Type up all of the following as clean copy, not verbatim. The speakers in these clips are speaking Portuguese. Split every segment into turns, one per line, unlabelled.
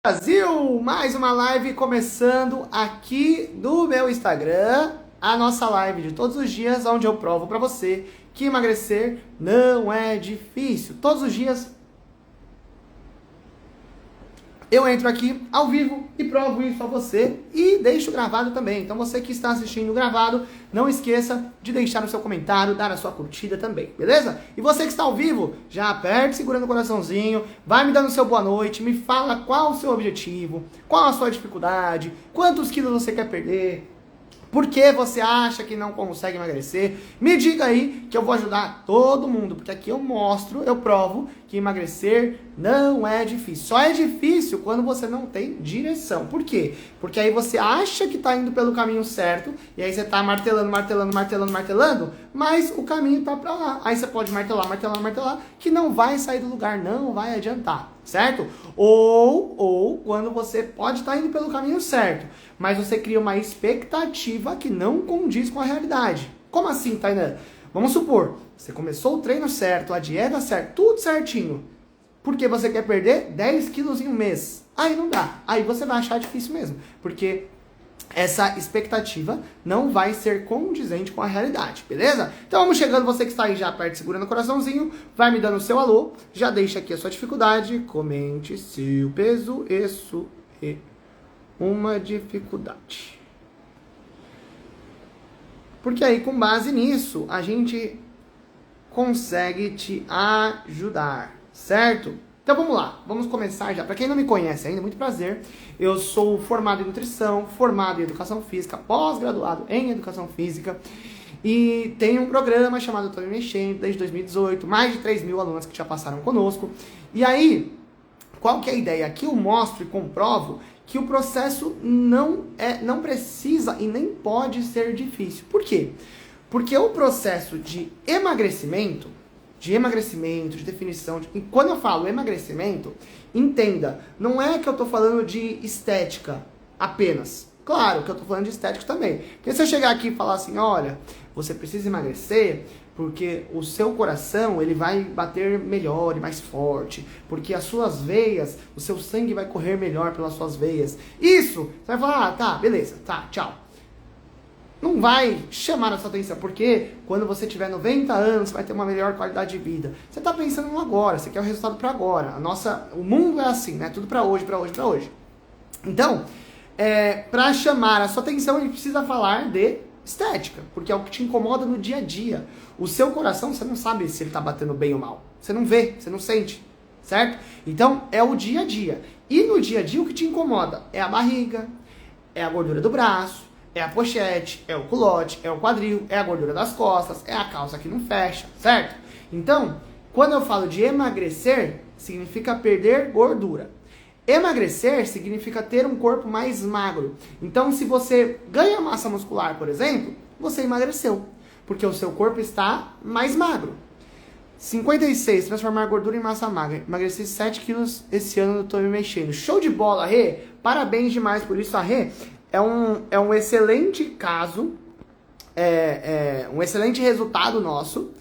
Brasil, mais uma live começando aqui do meu Instagram, a nossa live de todos os dias, onde eu provo pra você que emagrecer não é difícil. Todos os dias eu entro aqui ao vivo e provo isso a você e deixo gravado também. Então você que está assistindo gravado, não esqueça de deixar o seu comentário, dar a sua curtida também, beleza? E você que está ao vivo, já aperte segurando o coraçãozinho, vai me dando seu boa noite, me fala qual o seu objetivo, qual a sua dificuldade, quantos quilos você quer perder, por que você acha que não consegue emagrecer? Me diga aí que eu vou ajudar todo mundo, porque aqui eu mostro, eu provo que emagrecer não é difícil. Só é difícil quando você não tem direção. Por quê? Porque aí você acha que tá indo pelo caminho certo, e aí você tá martelando, mas o caminho tá pra lá. Aí você pode martelar, que não vai sair do lugar, não vai adiantar, certo? Ou quando você pode estar indo pelo caminho certo, mas você cria uma expectativa que não condiz com a realidade. Como assim, Tainan? Vamos supor, você começou o treino certo, a dieta certa, tudo certinho, porque você quer perder 10 quilos em um mês. Aí não dá, aí você vai achar difícil mesmo, porque essa expectativa não vai ser condizente com a realidade, beleza? Então vamos chegando, você que está aí já perto, segurando o coraçãozinho, vai me dando o seu alô, já deixa aqui a sua dificuldade, comente seu peso, isso é uma dificuldade. Porque aí, com base nisso, a gente consegue te ajudar, certo? Então vamos lá, vamos começar já. Para quem não me conhece ainda, muito prazer. Eu sou formado em nutrição, formado em educação física, pós-graduado em educação física. E tenho um programa chamado Tô Me Mexendo desde 2018, mais de 3.000 alunos que já passaram conosco. E aí, qual que é a ideia? Aqui eu mostro e comprovo que o processo não precisa e nem pode ser difícil. Por quê? Porque o processo de emagrecimento, de definição... E quando eu falo emagrecimento, entenda, não é que eu tô falando de estética apenas. Claro que eu tô falando de estética também. Porque se eu chegar aqui e falar assim, olha, você precisa emagrecer porque o seu coração ele vai bater melhor e mais forte, porque as suas veias, o seu sangue vai correr melhor pelas suas veias. Isso, você vai falar, ah, tá, beleza, tá, tchau. Não vai chamar a sua atenção, porque quando você tiver 90 anos, você vai ter uma melhor qualidade de vida. Você tá pensando no agora, você quer o resultado para agora. O mundo é assim, né? Tudo para hoje. Então, para chamar a sua atenção, a gente precisa falar de estética, porque é o que te incomoda no dia a dia. O seu coração, você não sabe se ele tá batendo bem ou mal. Você não vê, você não sente, certo? Então, é o dia a dia. E no dia a dia, o que te incomoda é a barriga, é a gordura do braço, é a pochete, é o culote, é o quadril, é a gordura das costas, é a calça que não fecha, certo? Então, quando eu falo de emagrecer, significa perder gordura. Emagrecer significa ter um corpo mais magro. Então, se você ganha massa muscular, por exemplo, você emagreceu, porque o seu corpo está mais magro. 56, transformar gordura em massa magra. Emagreci 7 quilos esse ano, eu tô me mexendo. Show de bola, Rê! Parabéns demais por isso, a Rê. É um excelente caso, um excelente resultado nosso.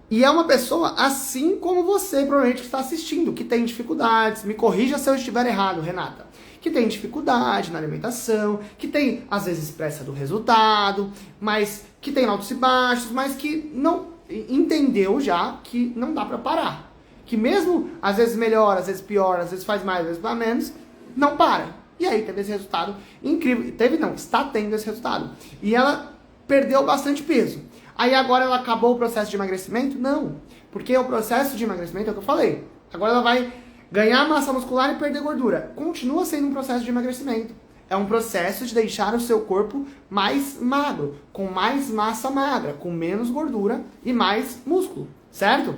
E é uma pessoa assim como você, provavelmente, que está assistindo, que tem dificuldades. Me corrija se eu estiver errado, Renata. Que tem dificuldade na alimentação, que tem, às vezes, pressa do resultado, mas que tem altos e baixos, mas que não entendeu já que não dá para parar. Que mesmo, às vezes, melhora, às vezes piora, às vezes faz mais, às vezes faz menos, não para. E aí teve esse resultado incrível. Está tendo esse resultado. E ela perdeu bastante peso. Aí agora ela acabou o processo de emagrecimento? Não. Porque o processo de emagrecimento é o que eu falei. Agora ela vai ganhar massa muscular e perder gordura. Continua sendo um processo de emagrecimento. É um processo de deixar o seu corpo mais magro, com mais massa magra, com menos gordura e mais músculo, certo?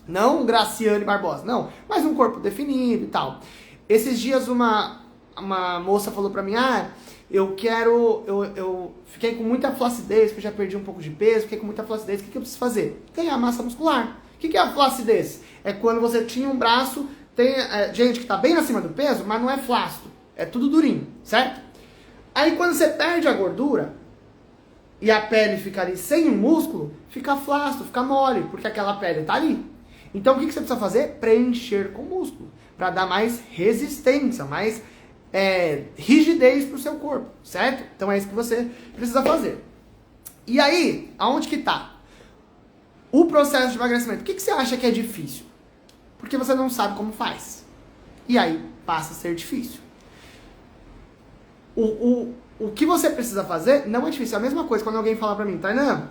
Não Graciane Barbosa, não. Mas um corpo definido e tal. Esses dias uma moça falou pra mim, eu fiquei com muita flacidez, porque eu já perdi um pouco de peso, fiquei com muita flacidez, o que eu preciso fazer? Ganhar massa muscular. O que é a flacidez? É quando você tinha um braço, tem gente que tá bem acima do peso, mas não é flácido, é tudo durinho, certo? Aí quando você perde a gordura, e a pele fica ali sem o músculo, fica flácido, fica mole, porque aquela pele tá ali. Então o que você precisa fazer? Preencher com músculo. para dar mais resistência, mais rigidez para o seu corpo, certo? Então é isso que você precisa fazer. E aí, aonde que tá o processo de emagrecimento? O que você acha que é difícil? Porque você não sabe como faz. E aí passa a ser difícil. O que você precisa fazer não é difícil. É a mesma coisa quando alguém fala pra mim, Tainan,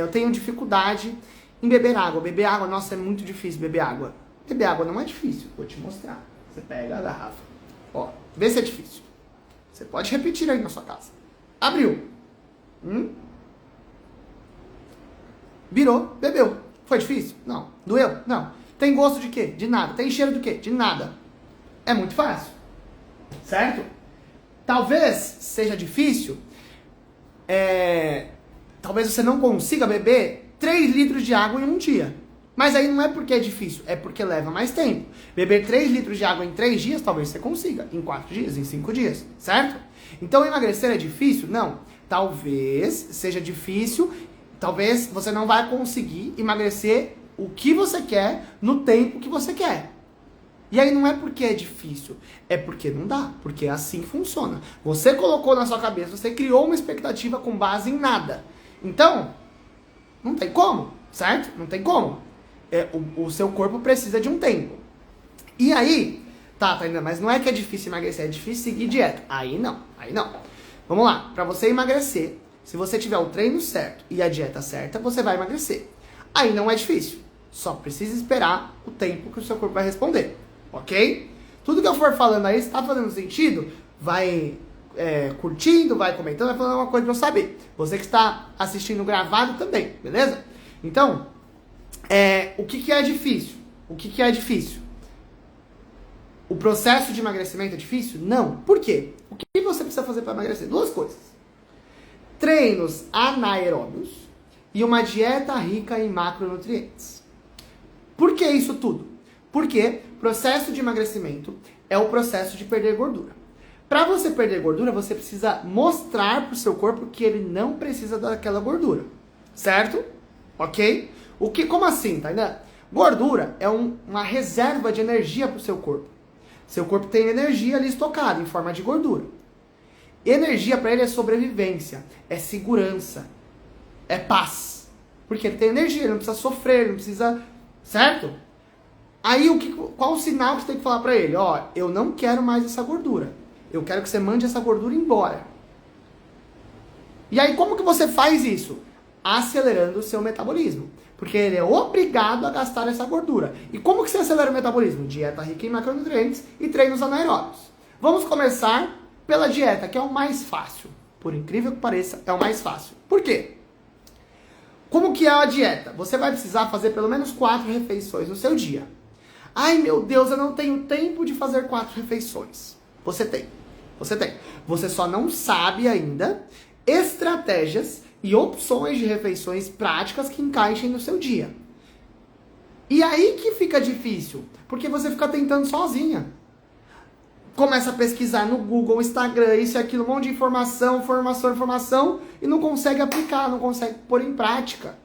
eu tenho dificuldade em beber água. Beber água, nossa, é muito difícil beber água. Beber água não é difícil. Vou te mostrar. Você pega a garrafa. Ó, vê se é difícil. Você pode repetir aí na sua casa. Abriu. Virou, bebeu. Foi difícil? Não. Doeu? Não. Tem gosto de quê? De nada. Tem cheiro do quê? De nada. É muito fácil. Certo? Talvez seja difícil. Talvez você não consiga beber 3 litros de água em um dia. Mas aí não é porque é difícil, é porque leva mais tempo. Beber 3 litros de água em 3 dias, talvez você consiga. Em 4 dias, em 5 dias. Certo? Então emagrecer é difícil? Não. Talvez seja difícil. Talvez você não vai conseguir emagrecer o que você quer no tempo que você quer. E aí não é porque é difícil, é porque não dá, porque é assim que funciona. Você colocou na sua cabeça, você criou uma expectativa com base em nada. Então, não tem como, certo? Não tem como. O seu corpo precisa de um tempo. E aí, Tainá, mas não é que é difícil emagrecer, é difícil seguir dieta. Aí não. Vamos lá, pra você emagrecer, se você tiver o treino certo e a dieta certa, você vai emagrecer. Aí não é difícil. Só precisa esperar o tempo que o seu corpo vai responder. Ok? Tudo que eu for falando aí, se tá fazendo sentido, vai curtindo, vai comentando, vai falando uma coisa pra eu saber. Você que está assistindo gravado também, beleza? Então, o que é difícil? O que é difícil? O processo de emagrecimento é difícil? Não. Por quê? O que você precisa fazer para emagrecer? 2 coisas. Treinos anaeróbios e uma dieta rica em macronutrientes. Por que isso tudo? Porque o processo de emagrecimento é o processo de perder gordura. Para você perder gordura, você precisa mostrar para o seu corpo que ele não precisa daquela gordura. Certo? Ok? Como assim, Tainá? Gordura é uma reserva de energia para o seu corpo. Seu corpo tem energia ali estocada em forma de gordura. Energia para ele é sobrevivência, é segurança, é paz. Porque ele tem energia, ele não precisa sofrer, ele não precisa... Certo? Aí qual o sinal que você tem que falar para ele? Ó, eu não quero mais essa gordura. Eu quero que você mande essa gordura embora. E aí como que você faz isso? Acelerando o seu metabolismo. Porque ele é obrigado a gastar essa gordura. E como que você acelera o metabolismo? Dieta rica em macronutrientes e treinos anaeróbios. Vamos começar pela dieta, que é o mais fácil. Por incrível que pareça, é o mais fácil. Por quê? Como que é a dieta? Você vai precisar fazer pelo menos 4 refeições no seu dia. Ai, meu Deus, eu não tenho tempo de fazer 4 refeições. Você tem. Você só não sabe ainda estratégias e opções de refeições práticas que encaixem no seu dia. E aí que fica difícil, porque você fica tentando sozinha. Começa a pesquisar no Google, Instagram, isso e aquilo, um monte de informação, e não consegue aplicar, não consegue pôr em prática.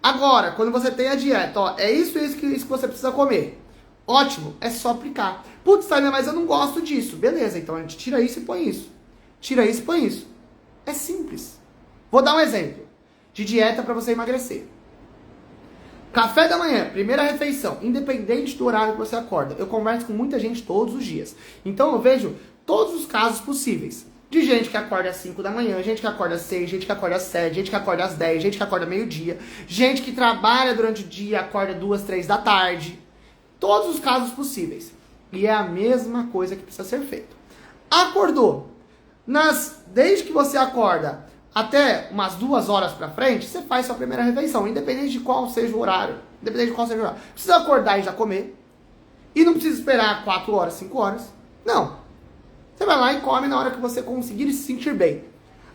Agora, quando você tem a dieta, ó, é isso que você precisa comer. Ótimo, é só aplicar. Putz, Tainá, mas eu não gosto disso. Beleza, então a gente tira isso e põe isso. Tira isso e põe isso. É simples. Vou dar um exemplo de dieta para você emagrecer. Café da manhã, primeira refeição, independente do horário que você acorda. Eu converso com muita gente todos os dias. Então eu vejo todos os casos possíveis. De gente que acorda às 5 da manhã, gente que acorda às 6, gente que acorda às 7, gente que acorda às 10, gente que acorda meio-dia, gente que trabalha durante o dia, acorda 2, 3 da tarde. Todos os casos possíveis. E é a mesma coisa que precisa ser feito. Acordou. Desde que você acorda até umas 2 horas pra frente, você faz sua primeira refeição, independente de qual seja o horário. Precisa acordar e já comer. E não precisa esperar 4 horas, 5 horas. Não. Você vai lá e come na hora que você conseguir se sentir bem.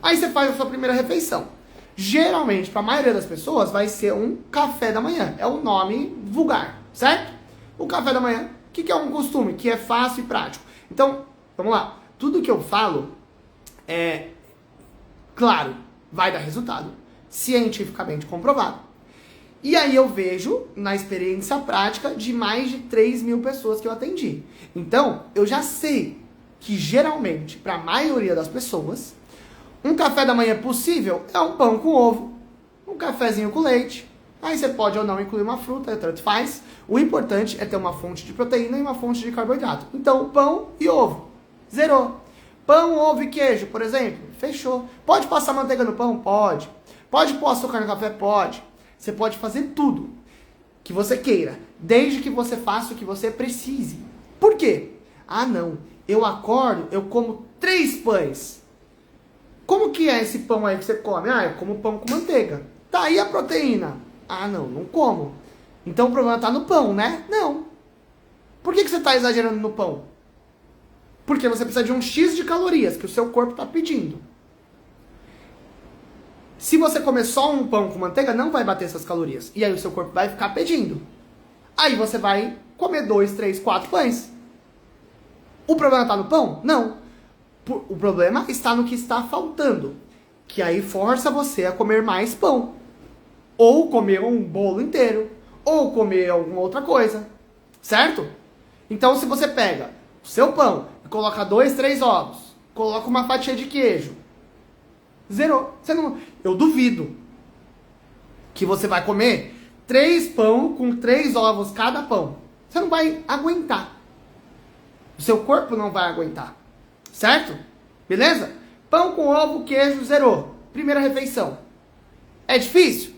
Aí você faz a sua primeira refeição. Geralmente, para a maioria das pessoas, vai ser um café da manhã. É o nome vulgar, certo? O café da manhã, que é um costume, que é fácil e prático. Então, vamos lá. Tudo que eu falo claro, vai dar resultado. Cientificamente comprovado. E aí eu vejo, na experiência prática, de mais de 3.000 pessoas que eu atendi. Então, eu já sei que geralmente, para a maioria das pessoas, um café da manhã possível é um pão com ovo, um cafezinho com leite. Aí você pode ou não incluir uma fruta, tanto faz. O importante é ter uma fonte de proteína e uma fonte de carboidrato. Então, pão e ovo. Zerou. Pão, ovo e queijo, por exemplo. Fechou. Pode passar manteiga no pão? Pode. Pode pôr açúcar no café? Pode. Você pode fazer tudo que você queira, desde que você faça o que você precise. Por quê? Ah, não. Eu acordo, eu como 3 pães. Como que é esse pão aí que você come? Ah, eu como pão com manteiga. Tá, e a proteína? Ah, não como. Então o problema tá no pão, né? Não. Por que você tá exagerando no pão? Porque você precisa de um X de calorias que o seu corpo tá pedindo. Se você comer só um pão com manteiga, não vai bater essas calorias. E aí o seu corpo vai ficar pedindo. Aí você vai comer 2, 3, 4 pães. O problema tá no pão? Não. O problema está no que está faltando. Que aí força você a comer mais pão. Ou comer um bolo inteiro. Ou comer alguma outra coisa. Certo? Então se você pega o seu pão e coloca 2, 3 ovos. Coloca uma fatia de queijo. Zerou. Eu duvido que você vai comer 3 pão com 3 ovos cada pão. Você não vai aguentar. O seu corpo não vai aguentar. Certo? Beleza? Pão com ovo, queijo, zerou. Primeira refeição. É difícil?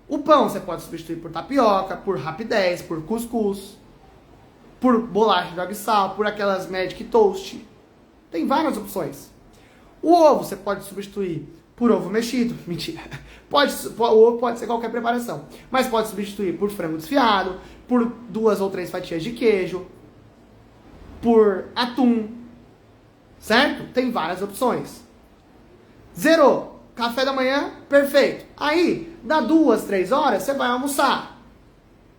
O pão você pode substituir por tapioca, por rapidez, por cuscuz, por bolacha de água e sal, por aquelas Magic Toast. Tem várias opções. O ovo você pode substituir por ovo mexido. Mentira. O ovo pode ser qualquer preparação. Mas pode substituir por frango desfiado, por 2 ou 3 fatias de queijo, por atum. Certo? Tem várias opções. Zerou. Café da manhã, perfeito. Aí, dá 2, 3 horas, você vai almoçar.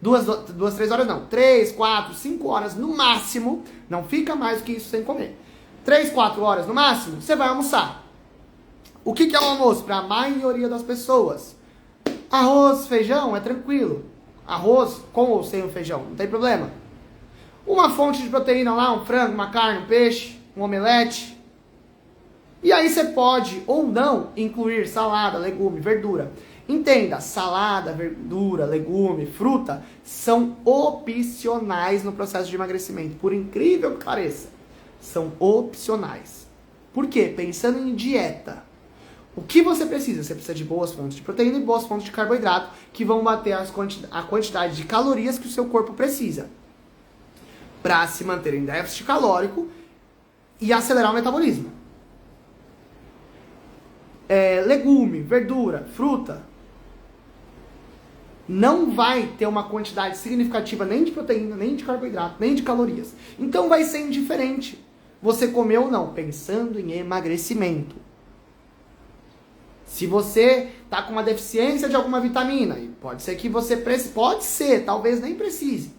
2, 3 horas não. 3, 4, 5 horas no máximo. Não fica mais do que isso sem comer. 3, 4 horas no máximo, você vai almoçar. O que é o almoço? Para a maioria das pessoas. Arroz, feijão, é tranquilo. Arroz com ou sem o feijão, não tem problema. Uma fonte de proteína lá, um frango, uma carne, um peixe, um omelete. E aí você pode ou não incluir salada, legume, verdura. Entenda, salada, verdura, legume, fruta são opcionais no processo de emagrecimento. Por incrível que pareça, são opcionais. Por quê? Pensando em dieta. O que você precisa? Você precisa de boas fontes de proteína e boas fontes de carboidrato que vão bater a quantidade de calorias que o seu corpo precisa para se manter em déficit calórico e acelerar o metabolismo. Legume, verdura, fruta não vai ter uma quantidade significativa nem de proteína, nem de carboidrato, nem de calorias. Então vai ser indiferente você comer ou não, pensando em emagrecimento. Se você está com uma deficiência de alguma vitamina, e pode ser que você pode ser, talvez nem precise,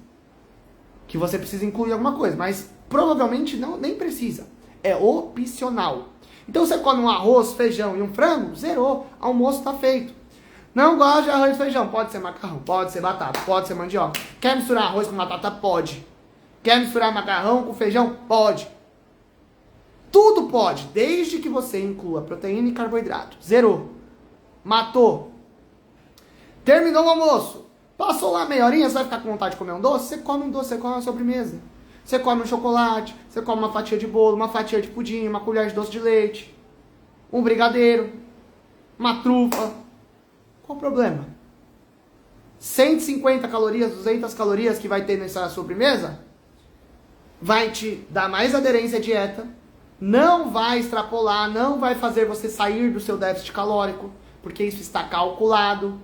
que você precisa incluir alguma coisa, mas provavelmente não, nem precisa. É opcional. Então você come um arroz, feijão e um frango, zerou, almoço está feito. Não gosta de arroz e feijão, pode ser macarrão, pode ser batata, pode ser mandioca. Quer misturar arroz com batata? Pode. Quer misturar macarrão com feijão? Pode. Tudo pode, desde que você inclua proteína e carboidrato. Zerou. Matou. Terminou o almoço. Passou lá meia horinha, você vai ficar com vontade de comer um doce? Você come um doce, você come uma sobremesa. Você come um chocolate, você come uma fatia de bolo, uma fatia de pudim, uma colher de doce de leite, um brigadeiro, uma trufa. Qual o problema? 150 calorias, 200 calorias que vai ter nessa sobremesa vai te dar mais aderência à dieta, não vai extrapolar, não vai fazer você sair do seu déficit calórico, porque isso está calculado.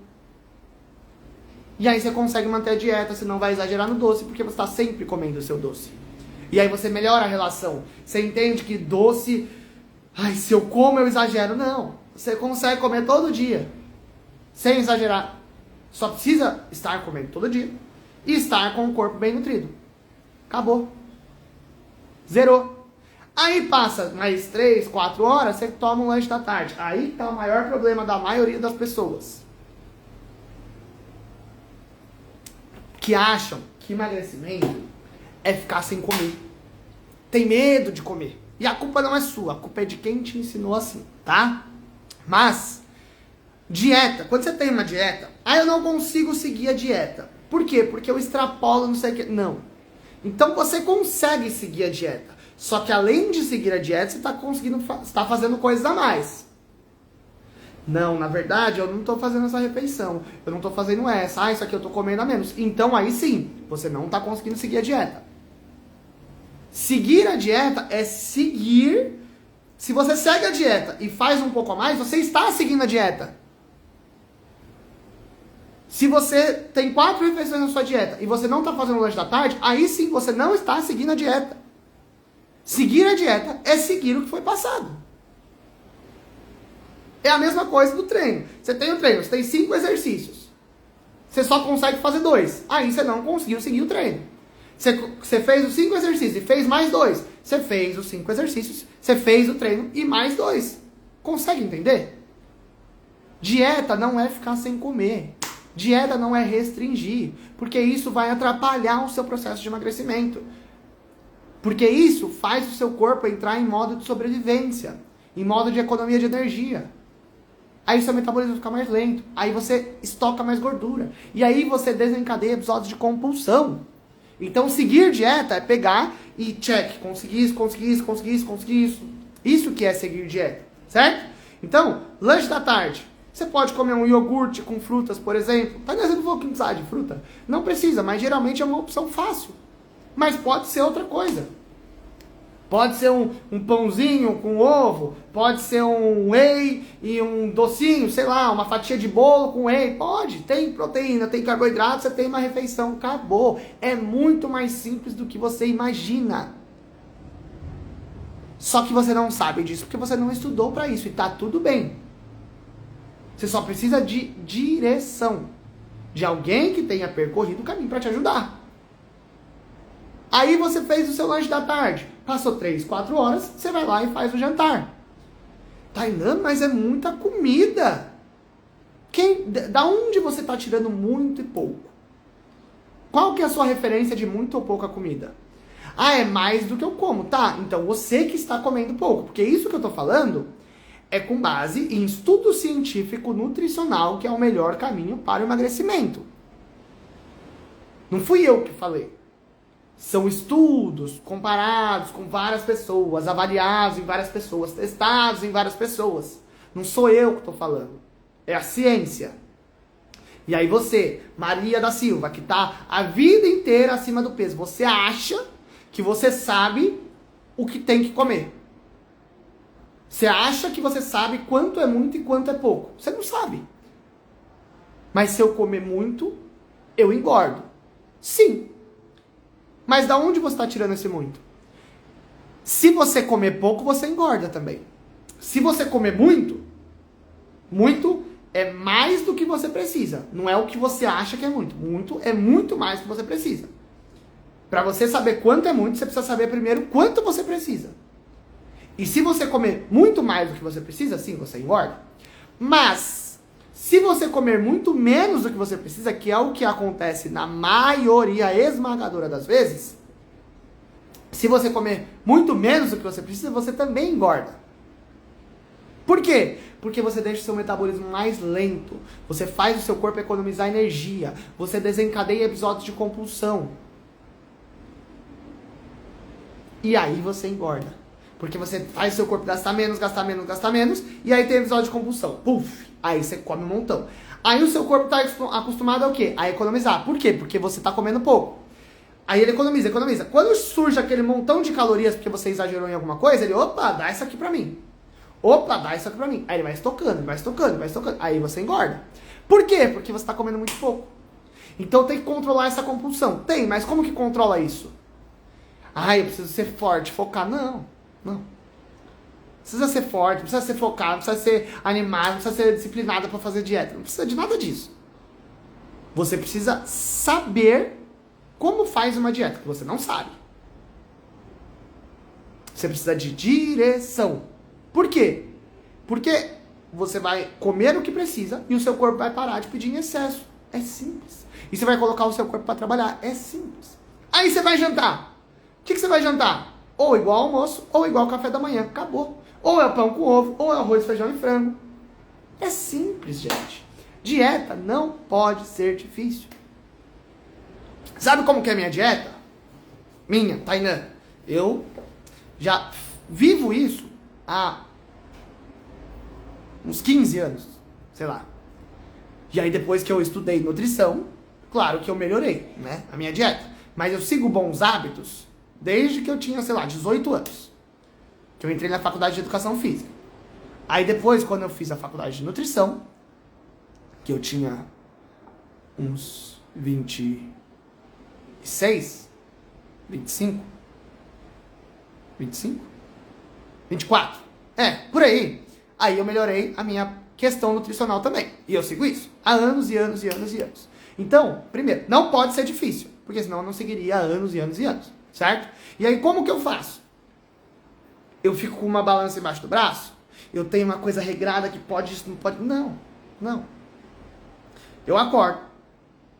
E aí você consegue manter a dieta, você não vai exagerar no doce, porque você está sempre comendo o seu doce. E aí você melhora a relação. Você entende que doce, se eu como eu exagero. Não, você consegue comer todo dia, sem exagerar. Só precisa estar comendo todo dia e estar com o corpo bem nutrido. Acabou. Zerou. Aí passa mais 3, 4 horas, você toma um lanche da tarde. Aí está o maior problema da maioria das pessoas. que acham que emagrecimento é ficar sem comer. Tem medo de comer. E a culpa não é sua, a culpa é de quem te ensinou assim, tá? Mas, dieta, quando você tem uma dieta, eu não consigo seguir a dieta. Por quê? Porque eu extrapolo, não sei o que. Não. Então você consegue seguir a dieta. Só que além de seguir a dieta, você está fazendo coisas a mais. Não, na verdade, eu não estou fazendo essa refeição. Eu não estou fazendo essa. Isso aqui eu estou comendo a menos. Então aí sim, você não está conseguindo seguir a dieta. Seguir a dieta é seguir. Se você segue a dieta e faz um pouco a mais, você está seguindo a dieta. Se você tem 4 refeições na sua dieta e você não está fazendo o lanche da tarde, aí sim você não está seguindo a dieta. Seguir a dieta é seguir o que foi passado. É a mesma coisa do treino. Você tem um treino, você tem 5 exercícios. Você só consegue fazer 2. Aí você não conseguiu seguir o treino. Você fez os 5 exercícios e fez mais 2. Você fez os 5 exercícios, você fez o treino e mais 2. Consegue entender? Dieta não é ficar sem comer. Dieta não é restringir. Porque isso vai atrapalhar o seu processo de emagrecimento. Porque isso faz o seu corpo entrar em modo de sobrevivência. Em modo de economia de energia. Aí seu metabolismo fica mais lento. Aí você estoca mais gordura. E aí você desencadeia episódios de compulsão. Então seguir dieta é pegar e check. Consegui isso. Isso que é seguir dieta. Certo? Então, lanche da tarde. Você pode comer um iogurte com frutas, por exemplo. Tá dizendo que não precisa de fruta? Não precisa, mas geralmente é uma opção fácil. Mas pode ser outra coisa. Pode ser um pãozinho com ovo, pode ser um whey e um docinho, sei lá, uma fatia de bolo com whey. Pode, tem proteína, tem carboidrato, você tem uma refeição, acabou. É muito mais simples do que você imagina. Só que você não sabe disso porque você não estudou para isso e tá tudo bem. Você só precisa de direção, de alguém que tenha percorrido o caminho para te ajudar. Aí você fez o seu lanche da tarde. Passou 3, 4 horas, você vai lá e faz o jantar. Tainan, mas é muita comida. Da onde você está tirando muito e pouco? Qual que é a sua referência de muito ou pouca comida? É mais do que eu como. Tá, então você que está comendo pouco. Porque isso que eu estou falando é com base em estudo científico nutricional, que é o melhor caminho para o emagrecimento. Não fui eu que falei. São estudos comparados com várias pessoas, avaliados em várias pessoas, testados em várias pessoas. Não sou eu que estou falando. É a ciência. E aí você, Maria da Silva, que está a vida inteira acima do peso, você acha que você sabe o que tem que comer. Você acha que você sabe quanto é muito e quanto é pouco. Você não sabe. Mas se eu comer muito, eu engordo. Sim. Mas da onde você está tirando esse muito? Se você comer pouco, você engorda também. Se você comer muito, muito é mais do que você precisa. Não é o que você acha que é muito. Muito é muito mais do que você precisa. Para você saber quanto é muito, você precisa saber primeiro quanto você precisa. E se você comer muito mais do que você precisa, sim, você engorda. Mas, se você comer muito menos do que você precisa, que é o que acontece na maioria esmagadora das vezes, se você comer muito menos do que você precisa, você também engorda. Por quê? Porque você deixa o seu metabolismo mais lento, você faz o seu corpo economizar energia, você desencadeia episódios de compulsão. E aí você engorda. Porque você faz o seu corpo gastar menos, e aí tem episódio de compulsão. Puf! Aí você come um montão. Aí o seu corpo está acostumado ao quê? A economizar. Por quê? Porque você está comendo pouco. Aí ele economiza. Quando surge aquele montão de calorias porque você exagerou em alguma coisa, ele, opa, dá isso aqui pra mim. Aí ele vai estocando. Aí você engorda. Por quê? Porque você está comendo muito pouco. Então tem que controlar essa compulsão. Tem, mas como que controla isso? Eu preciso ser forte, focar. Não. Precisa ser forte, precisa ser focado, precisa ser animado, precisa ser disciplinado para fazer dieta. Não precisa de nada disso. Você precisa saber como faz uma dieta, que você não sabe. Você precisa de direção. Por quê? Porque você vai comer o que precisa e o seu corpo vai parar de pedir em excesso. É simples. E você vai colocar o seu corpo para trabalhar. É simples. Aí você vai jantar. O que você vai jantar? Ou igual almoço, ou igual café da manhã. Acabou. Ou é pão com ovo, ou é arroz, feijão e frango. É simples, gente. Dieta não pode ser difícil. Sabe como que é a minha dieta? Minha, Tainã. Eu já vivo isso há uns 15 anos, sei lá. E aí depois que eu estudei nutrição, claro que eu melhorei, né, a minha dieta. Mas eu sigo bons hábitos desde que eu tinha, sei lá, 18 anos. Que eu entrei na faculdade de educação física. Aí depois, quando eu fiz a faculdade de nutrição, que eu tinha uns 26, 25, 25? 24. Por aí. Aí eu melhorei a minha questão nutricional também. E eu sigo isso há anos e anos e anos e anos. Então, primeiro, não pode ser difícil, porque senão eu não seguiria há anos e anos e anos, certo? E aí como que eu faço? Eu fico com uma balança embaixo do braço? Eu tenho uma coisa regrada que pode, isso não pode... Não. Eu acordo.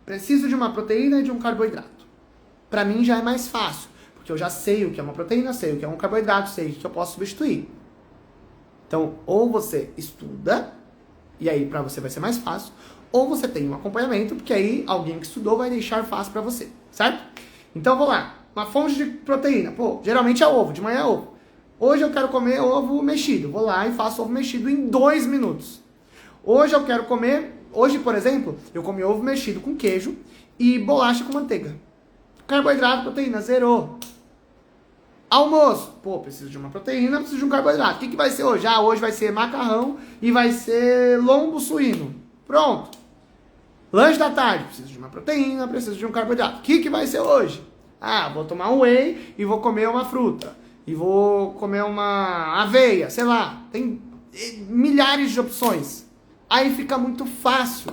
Preciso de uma proteína e de um carboidrato. Pra mim já é mais fácil, porque eu já sei o que é uma proteína, sei o que é um carboidrato, sei o que eu posso substituir. Então, ou você estuda, e aí pra você vai ser mais fácil, ou você tem um acompanhamento, porque aí alguém que estudou vai deixar fácil pra você, certo? Então, vou lá. Uma fonte de proteína. Pô, geralmente é ovo, de manhã é ovo. Hoje eu quero comer ovo mexido. Vou lá e faço ovo mexido em 2 minutos. Hoje eu quero comer... Hoje, por exemplo, eu comi ovo mexido com queijo e bolacha com manteiga. Carboidrato, proteína, zerou. Almoço. Pô, preciso de uma proteína, preciso de um carboidrato. O que vai ser hoje? Hoje vai ser macarrão e vai ser lombo suíno. Pronto. Lanche da tarde. Preciso de uma proteína, preciso de um carboidrato. O que vai ser hoje? Vou tomar um whey e vou comer uma fruta. E vou comer uma aveia, sei lá. Tem milhares de opções. Aí fica muito fácil.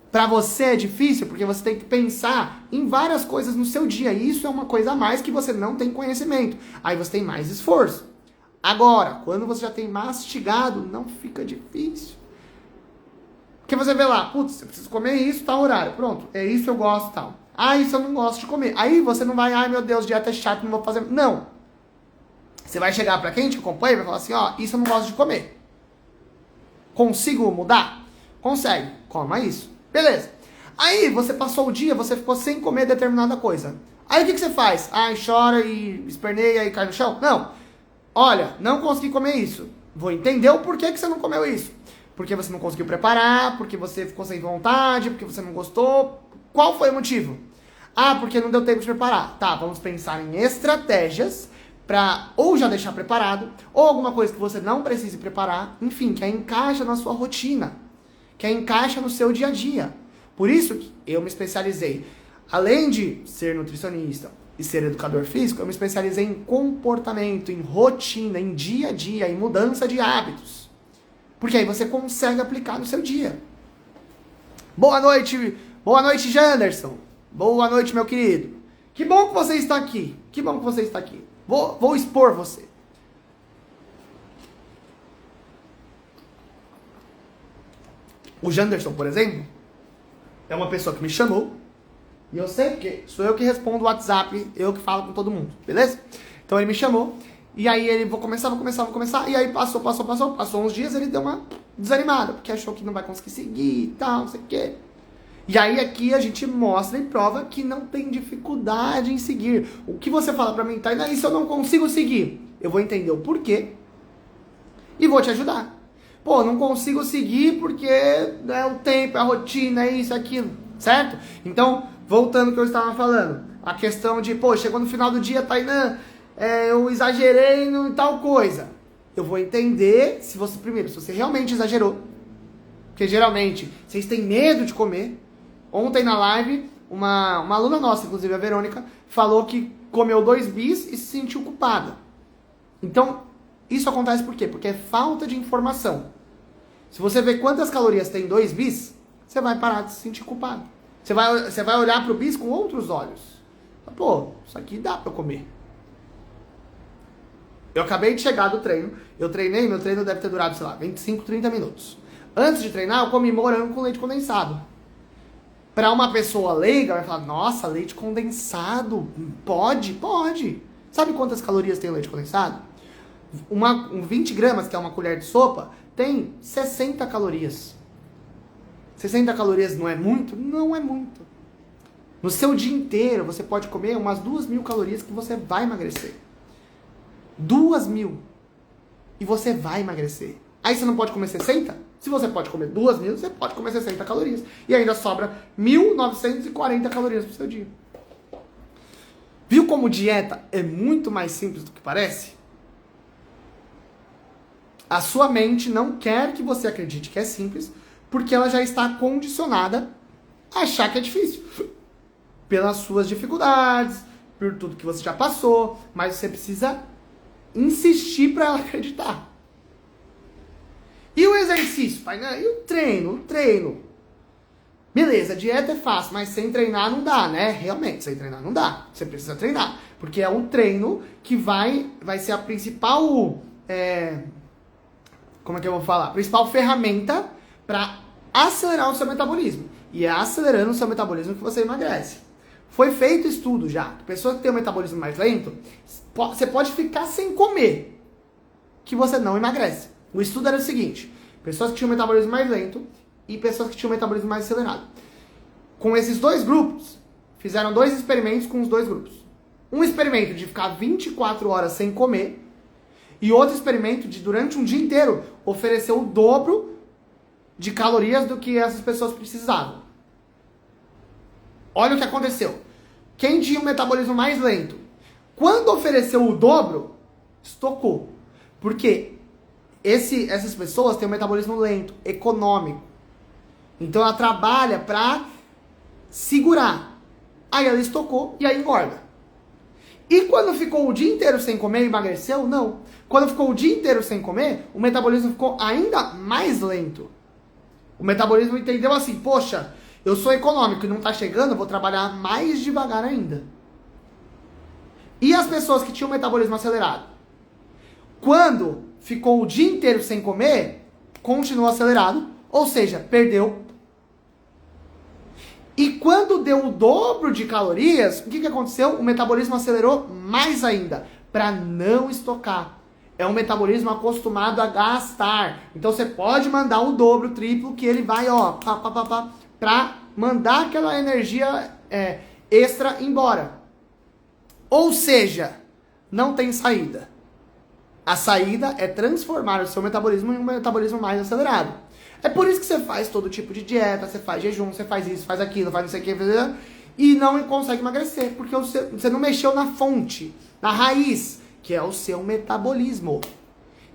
Pra você é difícil porque você tem que pensar em várias coisas no seu dia. E isso é uma coisa a mais que você não tem conhecimento. Aí você tem mais esforço. Agora, quando você já tem mastigado, não fica difícil. Porque você vê lá, putz, eu preciso comer isso, tal horário. Pronto, é isso que eu gosto, tal. Isso eu não gosto de comer. Aí você não vai, meu Deus, dieta é chato, não vou fazer. Não. Você vai chegar pra quem te acompanha e vai falar assim, isso eu não gosto de comer. Consigo mudar? Consegue. Coma isso. Beleza. Aí você passou o dia, você ficou sem comer determinada coisa. Aí o que você faz? Chora e esperneia e cai no chão? Não. Olha, não consegui comer isso. Vou entender o porquê que você não comeu isso. Porque você não conseguiu preparar, porque você ficou sem vontade, porque você não gostou. Qual foi o motivo? Porque não deu tempo de preparar. Tá, vamos pensar em estratégias pra ou já deixar preparado, ou alguma coisa que você não precise preparar, enfim, que encaixa na sua rotina, que encaixa no seu dia a dia. Por isso que eu me especializei, além de ser nutricionista e ser educador físico, eu me especializei em comportamento, em rotina, em dia a dia, em mudança de hábitos. Porque aí você consegue aplicar no seu dia. Boa noite, Janderson. Boa noite, meu querido. Que bom que você está aqui. Que bom que você está aqui. Vou expor você. O Janderson, por exemplo, é uma pessoa que me chamou. E eu sei que sou eu que respondo o WhatsApp, eu que falo com todo mundo, beleza? Então ele me chamou. E aí ele, vou começar. E aí passou uns dias, ele deu uma desanimada, porque achou que não vai conseguir seguir e tal, não sei o quê. E aí aqui a gente mostra e prova que não tem dificuldade em seguir. O que você fala pra mim, Tainá, isso eu não consigo seguir. Eu vou entender o porquê e vou te ajudar. Pô, não consigo seguir porque é o tempo, é a rotina, é isso, aquilo, certo? Então, voltando ao que eu estava falando, a questão de, chegou no final do dia, Tainá, eu exagerei em tal coisa. Eu vou entender se você realmente exagerou. Porque geralmente vocês têm medo de comer. Ontem na live, uma aluna nossa, inclusive a Verônica, falou que comeu 2 bis e se sentiu culpada. Então, isso acontece por quê? Porque é falta de informação. Se você vê quantas calorias tem 2 bis, você vai parar de se sentir culpado. Você vai olhar pro bis com outros olhos. Isso aqui dá pra eu comer. Eu acabei de chegar do treino. Eu treinei, meu treino deve ter durado, 25, 30 minutos. Antes de treinar, eu comi morango com leite condensado. Para uma pessoa leiga, vai falar, nossa, leite condensado, pode? Pode. Sabe quantas calorias tem o leite condensado? 20 gramas, que é uma colher de sopa, tem 60 calorias. 60 calorias não é muito? Não é muito. No seu dia inteiro, você pode comer umas 2.000 calorias que você vai emagrecer. 2.000. E você vai emagrecer. Aí você não pode comer 60? Se você pode comer 2.000, você pode comer 60 calorias. E ainda sobra 1.940 calorias pro seu dia. Viu como dieta é muito mais simples do que parece? A sua mente não quer que você acredite que é simples, porque ela já está condicionada a achar que é difícil. Pelas suas dificuldades, por tudo que você já passou, mas você precisa insistir para ela acreditar. E o exercício, pai? E o treino? Beleza, dieta é fácil, mas sem treinar não dá, né? Realmente, sem treinar não dá. Você precisa treinar, porque é um treino que vai ser a principal, como é que eu vou falar? A principal ferramenta para acelerar o seu metabolismo. E é acelerando o seu metabolismo que você emagrece. Foi feito estudo já. Pessoa que tem um metabolismo mais lento, você pode ficar sem comer, que você não emagrece. O estudo era o seguinte: pessoas que tinham um metabolismo mais lento e pessoas que tinham um metabolismo mais acelerado. Com esses dois grupos, fizeram 2 experimentos com os 2 grupos. Um experimento de ficar 24 horas sem comer e outro experimento de, durante um dia inteiro, oferecer o dobro de calorias do que essas pessoas precisavam. Olha o que aconteceu. Quem tinha um metabolismo mais lento, quando ofereceu o dobro, estocou. Porque essas pessoas têm um metabolismo lento, econômico. Então ela trabalha para segurar. Aí ela estocou e aí engorda. E quando ficou o dia inteiro sem comer, emagreceu? Não. Quando ficou o dia inteiro sem comer, o metabolismo ficou ainda mais lento. O metabolismo entendeu assim, poxa, eu sou econômico e não tá chegando, eu vou trabalhar mais devagar ainda. E as pessoas que tinham metabolismo acelerado? Quando ficou o dia inteiro sem comer, continuou acelerado, ou seja, perdeu. E quando deu o dobro de calorias, o que aconteceu? O metabolismo acelerou mais ainda, para não estocar. É um metabolismo acostumado a gastar. Então você pode mandar o dobro, o triplo, que ele vai, para mandar aquela energia extra embora. Ou seja, não tem saída. A saída é transformar o seu metabolismo em um metabolismo mais acelerado. É por isso que você faz todo tipo de dieta, você faz jejum, você faz isso, faz aquilo, faz não sei o que, e não consegue emagrecer, porque você não mexeu na fonte, na raiz, que é o seu metabolismo.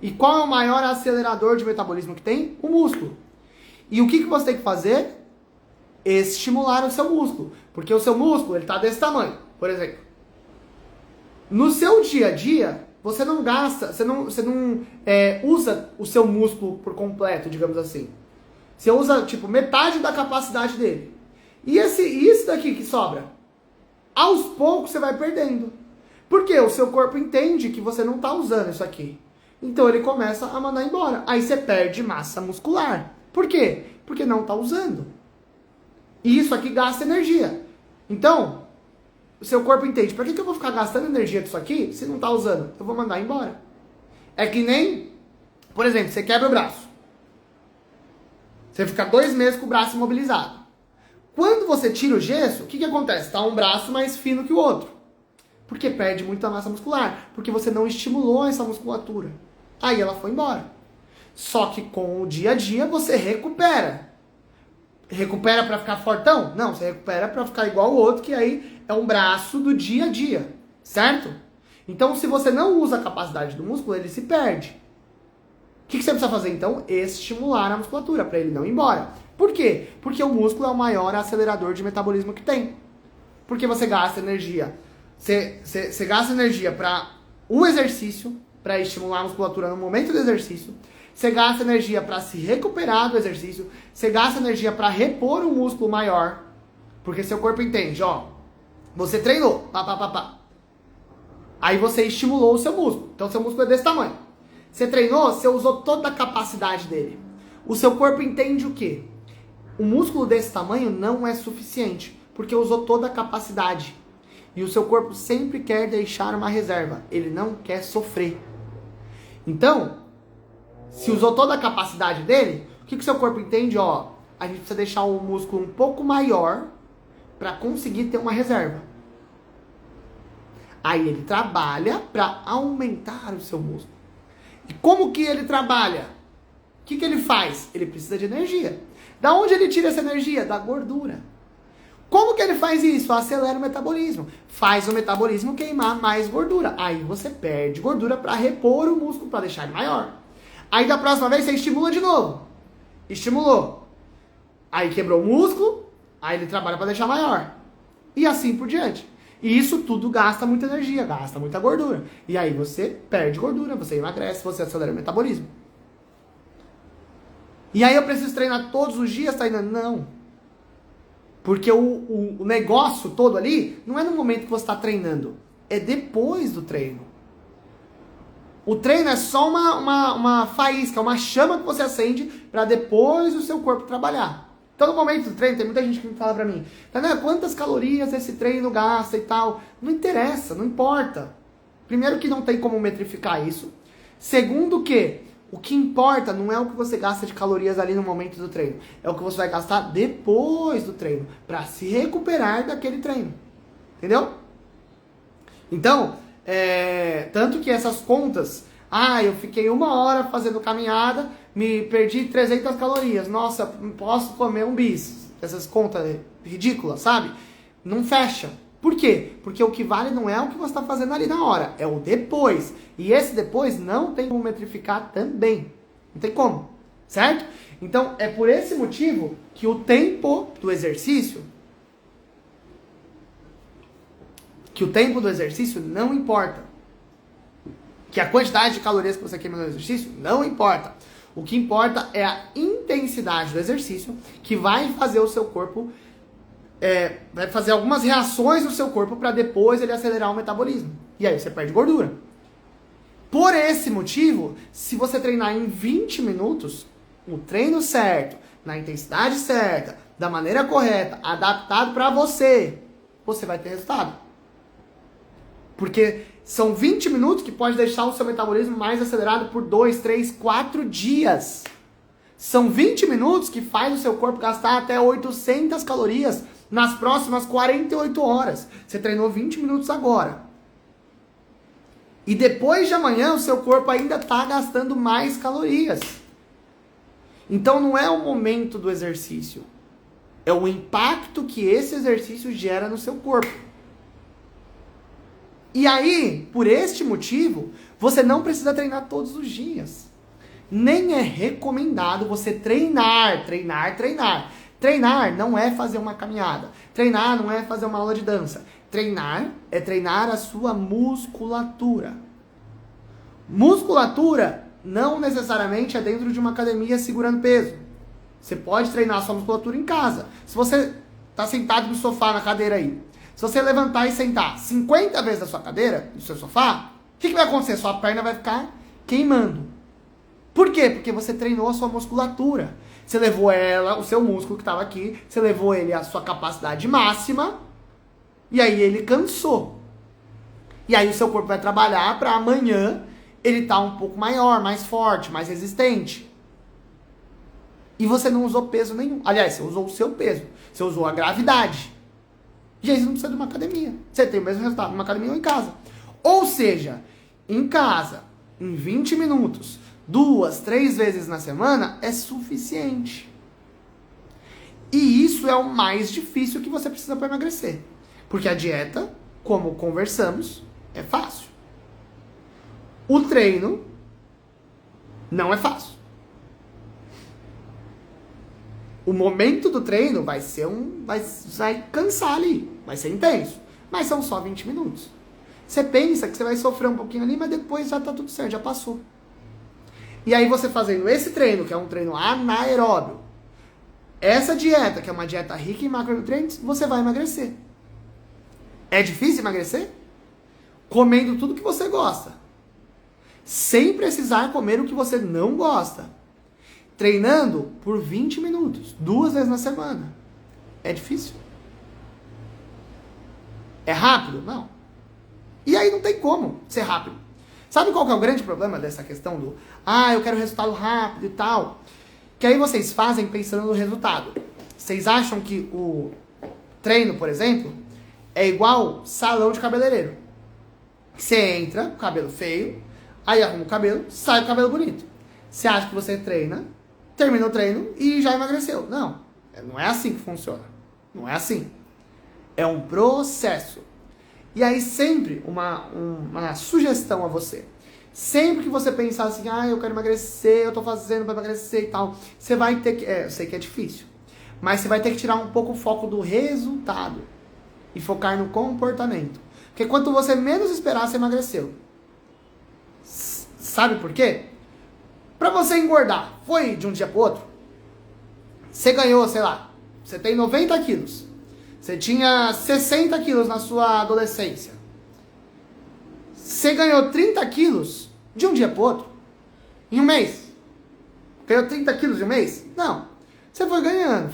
E qual é o maior acelerador de metabolismo que tem? O músculo. E o que você tem que fazer? Estimular o seu músculo. Porque o seu músculo, ele tá desse tamanho, por exemplo. No seu dia a dia, você não gasta, você não usa o seu músculo por completo, digamos assim. Você usa, tipo, metade da capacidade dele. E isso daqui que sobra? Aos poucos você vai perdendo. Porque o seu corpo entende que você não está usando isso aqui. Então ele começa a mandar embora. Aí você perde massa muscular. Por quê? Porque não está usando. E isso aqui gasta energia. Então, o seu corpo entende, para que eu vou ficar gastando energia disso aqui se não está usando? Eu vou mandar embora. É que nem, por exemplo, você quebra o braço. Você fica 2 meses com o braço imobilizado. Quando você tira o gesso, o que acontece? Está um braço mais fino que o outro. Porque perde muita massa muscular. Porque você não estimulou essa musculatura. Aí ela foi embora. Só que com o dia a dia você recupera. Recupera para ficar fortão? Não, você recupera para ficar igual o outro, que aí é um braço do dia a dia. Certo? Então, se você não usa a capacidade do músculo, ele se perde. O que você precisa fazer, então? Estimular a musculatura, para ele não ir embora. Por quê? Porque o músculo é o maior acelerador de metabolismo que tem. Porque você gasta energia. Você gasta energia para o exercício, para estimular a musculatura no momento do exercício. Você gasta energia para se recuperar do exercício. Você gasta energia para repor um músculo maior. Porque seu corpo entende, ó. Você treinou, Aí você estimulou o seu músculo. Então seu músculo é desse tamanho. Você treinou, você usou toda a capacidade dele. O seu corpo entende o quê? Um músculo desse tamanho não é suficiente, porque usou toda a capacidade. E o seu corpo sempre quer deixar uma reserva, ele não quer sofrer. Então, se usou toda a capacidade dele, o que o seu corpo entende? Ó, a gente precisa deixar o músculo um pouco maior para conseguir ter uma reserva. Aí ele trabalha para aumentar o seu músculo. E como que ele trabalha? O que ele faz? Ele precisa de energia. Da onde ele tira essa energia? Da gordura. Como que ele faz isso? Acelera o metabolismo. Faz o metabolismo queimar mais gordura. Aí você perde gordura para repor o músculo, para deixar ele maior. Aí da próxima vez você estimula de novo. Estimulou. Aí quebrou o músculo, aí ele trabalha para deixar maior. E assim por diante. E isso tudo gasta muita energia, gasta muita gordura. E aí você perde gordura, você emagrece, você acelera o metabolismo. E aí eu preciso treinar todos os dias, Tainá? Não. Porque o negócio todo ali não é no momento que você está treinando. É depois do treino. O treino é só uma faísca, uma chama que você acende para depois o seu corpo trabalhar. Então no momento do treino, tem muita gente que me fala pra mim, Tainá, quantas calorias esse treino gasta e tal? Não interessa, não importa. Primeiro que não tem como metrificar isso. Segundo que o que importa não é o que você gasta de calorias ali no momento do treino. É o que você vai gastar depois do treino. Para se recuperar daquele treino. Entendeu? Então, tanto que essas contas... eu fiquei 1 hora fazendo caminhada, me perdi 300 calorias. Nossa, posso comer um bis. Essas contas ridículas, sabe? Não fecha. Por quê? Porque o que vale não é o que você está fazendo ali na hora, é o depois. E esse depois não tem como metrificar também. Não tem como, certo? Então, é por esse motivo que o tempo do exercício não importa. Que a quantidade de calorias que você queima no exercício não importa. O que importa é a intensidade do exercício que vai fazer o seu corpo... vai fazer algumas reações no seu corpo para depois ele acelerar o metabolismo. E aí você perde gordura. Por esse motivo, se você treinar em 20 minutos, o treino certo, na intensidade certa, da maneira correta, adaptado para você, você vai ter resultado. Porque são 20 minutos que pode deixar o seu metabolismo mais acelerado por 2, 3, 4 dias. São 20 minutos que faz o seu corpo gastar até 800 calorias nas próximas 48 horas. Você treinou 20 minutos agora. E depois de amanhã o seu corpo ainda está gastando mais calorias. Então não é o momento do exercício. É o impacto que esse exercício gera no seu corpo. E aí, por este motivo, você não precisa treinar todos os dias. Nem é recomendado você treinar. Treinar não é fazer uma caminhada. Treinar não é fazer uma aula de dança. Treinar é treinar a sua musculatura. Musculatura não necessariamente é dentro de uma academia segurando peso. Você pode treinar a sua musculatura em casa. Se você está sentado no sofá, na cadeira aí, se você levantar e sentar 50 vezes na sua cadeira, no seu sofá, o que vai acontecer? Sua perna vai ficar queimando. Por quê? Porque você treinou a sua musculatura. Você levou o seu músculo que estava aqui, você levou ele à sua capacidade máxima, e aí ele cansou. E aí o seu corpo vai trabalhar para amanhã ele estar um pouco maior, mais forte, mais resistente. E você não usou peso nenhum. Aliás, você usou o seu peso. Você usou a gravidade. E aí você não precisa de uma academia. Você tem o mesmo resultado numa academia ou em casa. Ou seja, em casa, em 20 minutos, 2, 3 vezes na semana, é suficiente. E isso é o mais difícil que você precisa para emagrecer. Porque a dieta, como conversamos, é fácil. O treino não é fácil. O momento do treino vai cansar ali, vai ser intenso. Mas são só 20 minutos. Você pensa que você vai sofrer um pouquinho ali, mas depois já tá tudo certo, já passou. E aí você fazendo esse treino, que é um treino anaeróbio, essa dieta, que é uma dieta rica em macronutrientes, você vai emagrecer. É difícil emagrecer? Comendo tudo que você gosta. Sem precisar comer o que você não gosta. treinando por 20 minutos, 2 vezes na semana. É difícil? É rápido? Não. E aí não tem como ser rápido. Sabe qual que é o grande problema dessa questão do eu quero resultado rápido e tal? Que aí vocês fazem pensando no resultado. Vocês acham que o treino, por exemplo, é igual salão de cabeleireiro. Você entra com o cabelo feio, aí arruma o cabelo, sai com o cabelo bonito. Você acha que você treina, termina o treino e já emagreceu. Não, não é assim que funciona. Não é assim. É um processo. E aí sempre uma sugestão a você. Sempre que você pensar assim, eu quero emagrecer, eu tô fazendo pra emagrecer e tal, você vai ter que, eu sei que é difícil, mas você vai ter que tirar um pouco o foco do resultado e focar no comportamento. Porque quanto você menos esperar, você emagreceu. Sabe por quê? Pra você engordar, foi de um dia pro outro, você ganhou, sei lá, você tem 90 quilos, você tinha 60 quilos na sua adolescência, você ganhou 30 quilos de um dia pro outro, em um mês. Ganhou 30 quilos em um mês? Não. Você foi ganhando.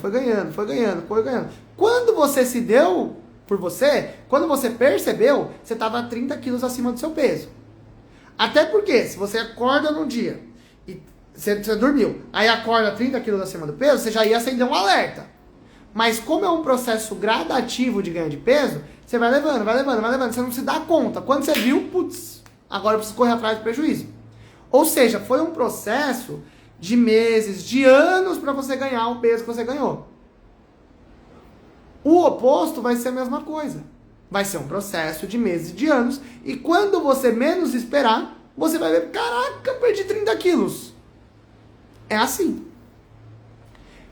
Quando você se deu por você, quando você percebeu, você estava 30 quilos acima do seu peso. Até porque, se você acorda num dia e você dormiu, aí acorda 30 quilos acima do peso, você já ia acender um alerta. Mas como é um processo gradativo de ganho de peso, você vai levando, você não se dá conta. Quando você viu, putz, agora eu preciso correr atrás do prejuízo. Ou seja, foi um processo de meses, de anos para você ganhar o peso que você ganhou. O oposto vai ser a mesma coisa. Vai ser um processo de meses, de anos, e quando você menos esperar, você vai ver, caraca, eu perdi 30 quilos. É assim.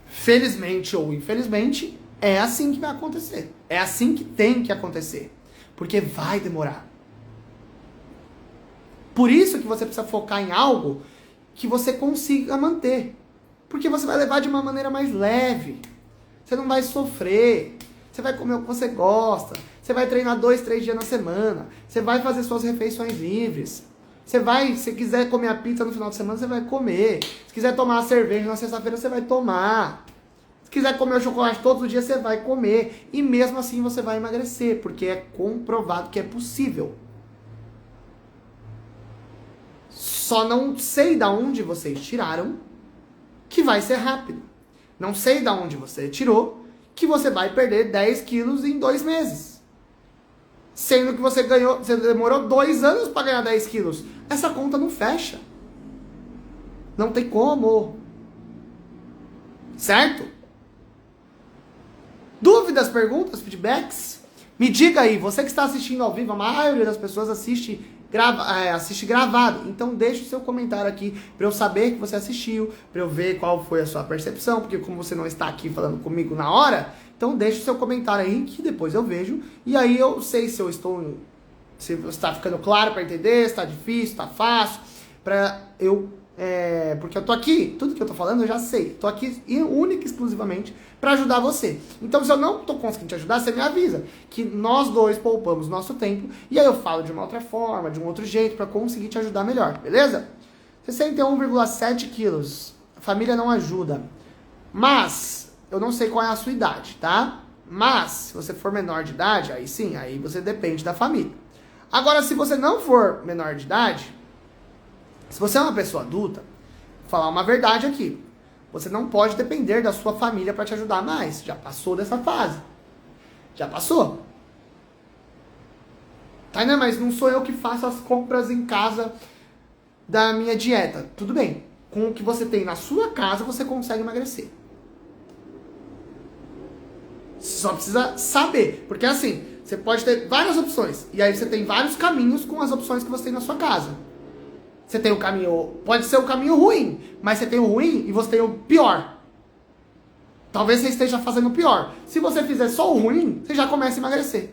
Felizmente ou infelizmente, é assim que vai acontecer. É assim que tem que acontecer. Porque vai demorar. Por isso que você precisa focar em algo que você consiga manter. Porque você vai levar de uma maneira mais leve. Você não vai sofrer. Você vai comer o que você gosta. Você vai treinar 2, 3 dias na semana. Você vai fazer suas refeições livres. Se quiser comer a pizza no final de semana, você vai comer. Se quiser tomar a cerveja na sexta-feira, você vai tomar. Se quiser comer o chocolate todos os dias, você vai comer. E mesmo assim você vai emagrecer, porque é comprovado que é possível. Só não sei da onde vocês tiraram que vai ser rápido. Não sei da onde você tirou que você vai perder 10 quilos em 2 meses. Sendo que você demorou 2 anos para ganhar 10 quilos. Essa conta não fecha. Não tem como. Certo? Dúvidas, perguntas, feedbacks? Me diga aí, você que está assistindo ao vivo, a maioria das pessoas assiste gravado. Então deixa o seu comentário aqui para eu saber que você assistiu, para eu ver qual foi a sua percepção, porque como você não está aqui falando comigo na hora, então deixa o seu comentário aí que depois eu vejo e aí eu sei se está ficando claro para entender, se está difícil, está fácil, porque eu tô aqui, tudo que eu tô falando eu já sei, tô aqui única e exclusivamente para ajudar você. Então se eu não tô conseguindo te ajudar, você me avisa, que nós dois poupamos nosso tempo, e aí eu falo de uma outra forma, de um outro jeito, para conseguir te ajudar melhor, beleza? 61,7 quilos, a família não ajuda, mas eu não sei qual é a sua idade, tá? Mas se você for menor de idade, aí sim, aí você depende da família. Agora se você não for menor de idade, se você é uma pessoa adulta, vou falar uma verdade aqui. Você não pode depender da sua família para te ajudar mais. Já passou dessa fase. Já passou. Tainá, mas não sou eu que faço as compras em casa da minha dieta. Tudo bem. Com o que você tem na sua casa, você consegue emagrecer. Você só precisa saber. Porque assim, você pode ter várias opções. E aí você tem vários caminhos com as opções que você tem na sua casa. Você tem o caminho, pode ser o caminho ruim, mas você tem o ruim e você tem o pior. Talvez você esteja fazendo o pior. Se você fizer só o ruim, você já começa a emagrecer.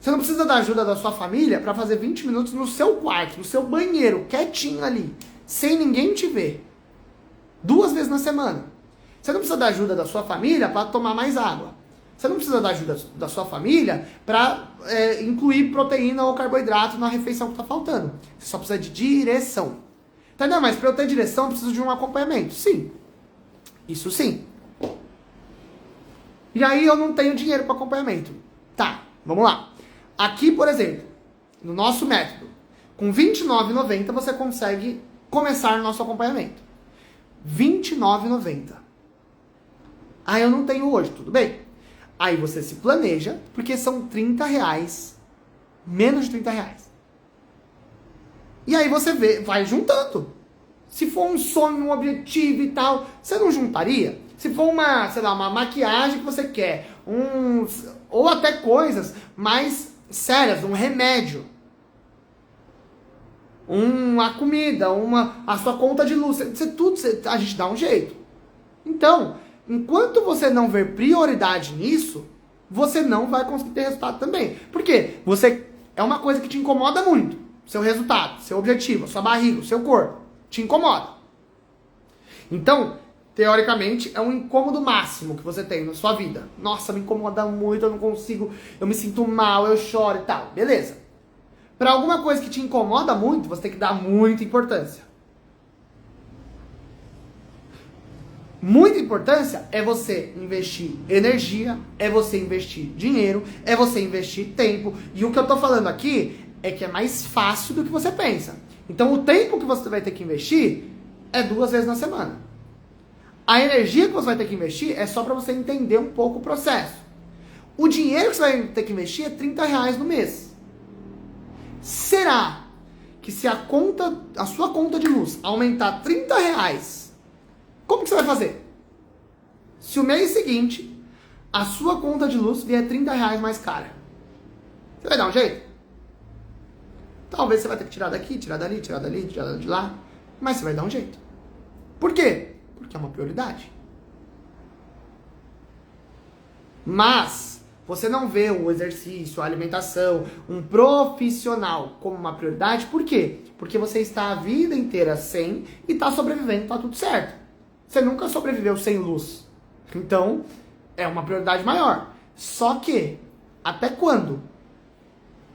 Você não precisa da ajuda da sua família para fazer 20 minutos no seu quarto, no seu banheiro, quietinho ali, sem ninguém te ver. 2 vezes na semana. Você não precisa da ajuda da sua família para tomar mais água. Você não precisa da ajuda da sua família para incluir proteína ou carboidrato na refeição que está faltando. Você só precisa de direção. Entendeu? Mas para eu ter direção, eu preciso de um acompanhamento. Sim. Isso sim. E aí eu não tenho dinheiro para acompanhamento. Tá, vamos lá. Aqui, por exemplo, no nosso método, com R$ 29,90 você consegue começar o nosso acompanhamento. R$ 29,90. Ah, eu não tenho hoje, tudo bem. Aí você se planeja, porque são R$30, menos de R$30. E aí você vai juntando. Se for um sonho, um objetivo e tal, você não juntaria? Se for uma, sei lá, uma maquiagem que você quer, ou até coisas mais sérias, um remédio, uma comida, a sua conta de luz, a gente dá um jeito. Então, enquanto você não ver prioridade nisso, você não vai conseguir ter resultado também. Por quê? É uma coisa que te incomoda muito. Seu resultado, seu objetivo, sua barriga, o seu corpo. Te incomoda. Então, teoricamente, é um incômodo máximo que você tem na sua vida. Nossa, me incomoda muito, eu não consigo, eu me sinto mal, eu choro e tal. Beleza. Para alguma coisa que te incomoda muito, você tem que dar muita importância. Muita importância é você investir energia, é você investir dinheiro, é você investir tempo. E o que eu tô falando aqui é que é mais fácil do que você pensa. Então o tempo que você vai ter que investir é 2 vezes na semana. A energia que você vai ter que investir é só para você entender um pouco o processo. O dinheiro que você vai ter que investir é R$30 no mês. Será que se a sua conta de luz aumentar R$30, como que você vai fazer? Se o mês seguinte a sua conta de luz vier R$30 mais cara, você vai dar um jeito? Talvez você vai ter que tirar daqui, tirar dali, tirar dali, tirar de lá, mas você vai dar um jeito. Por quê? Porque é uma prioridade. Mas você não vê o exercício, a alimentação, um profissional como uma prioridade. Por quê? Porque você está a vida inteira sem e está sobrevivendo, está tudo certo. Você nunca sobreviveu sem luz. Então, é uma prioridade maior. Só que, até quando?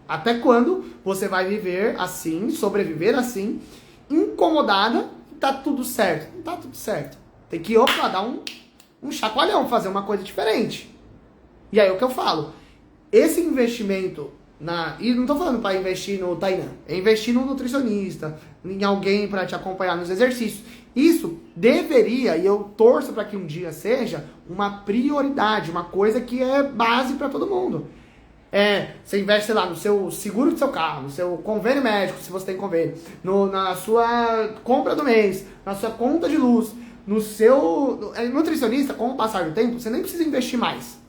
Até quando você vai viver assim, sobreviver assim, incomodada, e tá tudo certo? Não tá tudo certo. Tem que, dar um chacoalhão, fazer uma coisa diferente. E aí o que eu falo? Esse investimento, e não tô falando para investir no Tainan, é investir no nutricionista, em alguém para te acompanhar nos exercícios. Isso deveria, e eu torço para que um dia seja, uma prioridade, uma coisa que é base para todo mundo. Você investe, sei lá, no seu seguro do seu carro, no seu convênio médico, se você tem convênio, na sua compra do mês, na sua conta de luz, no seu nutricionista. Com o passar do tempo, você nem precisa investir mais,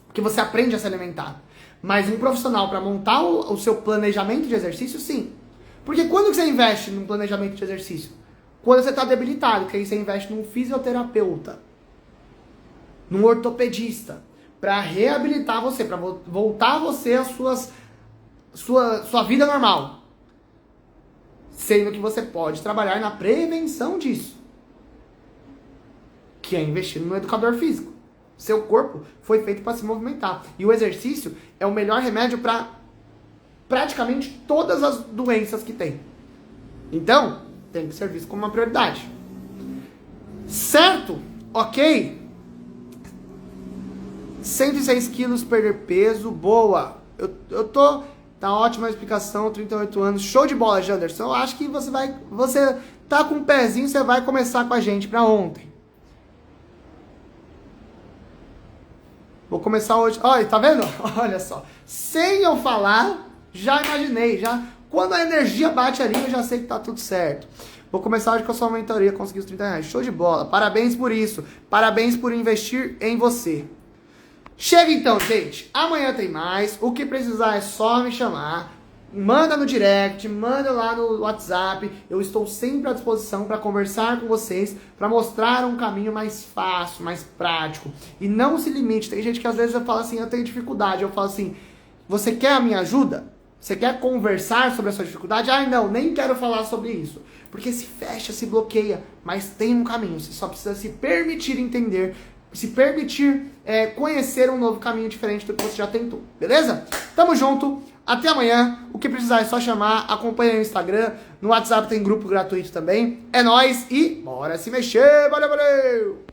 porque você aprende a se alimentar. Mas um profissional para montar o seu planejamento de exercício, sim. Porque quando que você investe num planejamento de exercício? Quando você está debilitado, que aí você investe num fisioterapeuta, num ortopedista, para reabilitar você, para voltar você às sua vida normal. Sendo que você pode trabalhar na prevenção disso, que é investir no educador físico. Seu corpo foi feito para se movimentar. E o exercício é o melhor remédio para praticamente todas as doenças que tem. Então, tem que ser visto como uma prioridade. Certo? Ok? 106 quilos, perder peso, boa. Tá ótima a explicação, 38 anos, show de bola, Janderson. Eu acho que você tá com um pezinho, você vai começar com a gente pra ontem. Vou começar hoje. Olha, tá vendo? Olha só. Sem eu falar, já imaginei, quando a energia bate ali, eu já sei que tá tudo certo. Vou começar hoje com a sua mentoria, conseguir os R$30. Show de bola. Parabéns por isso. Parabéns por investir em você. Chega então, gente. Amanhã tem mais. O que precisar é só me chamar. Manda no direct, manda lá no WhatsApp. Eu estou sempre à disposição para conversar com vocês, para mostrar um caminho mais fácil, mais prático. E não se limite. Tem gente que às vezes eu falo assim, eu tenho dificuldade. Eu falo assim, você quer a minha ajuda? Você quer conversar sobre a sua dificuldade? Ah, não, nem quero falar sobre isso. Porque se fecha, se bloqueia. Mas tem um caminho. Você só precisa se permitir entender, se permitir conhecer um novo caminho diferente do que você já tentou. Beleza? Tamo junto. Até amanhã. O que precisar é só chamar. Acompanha no Instagram. No WhatsApp tem grupo gratuito também. É nóis e bora se mexer. Valeu, valeu!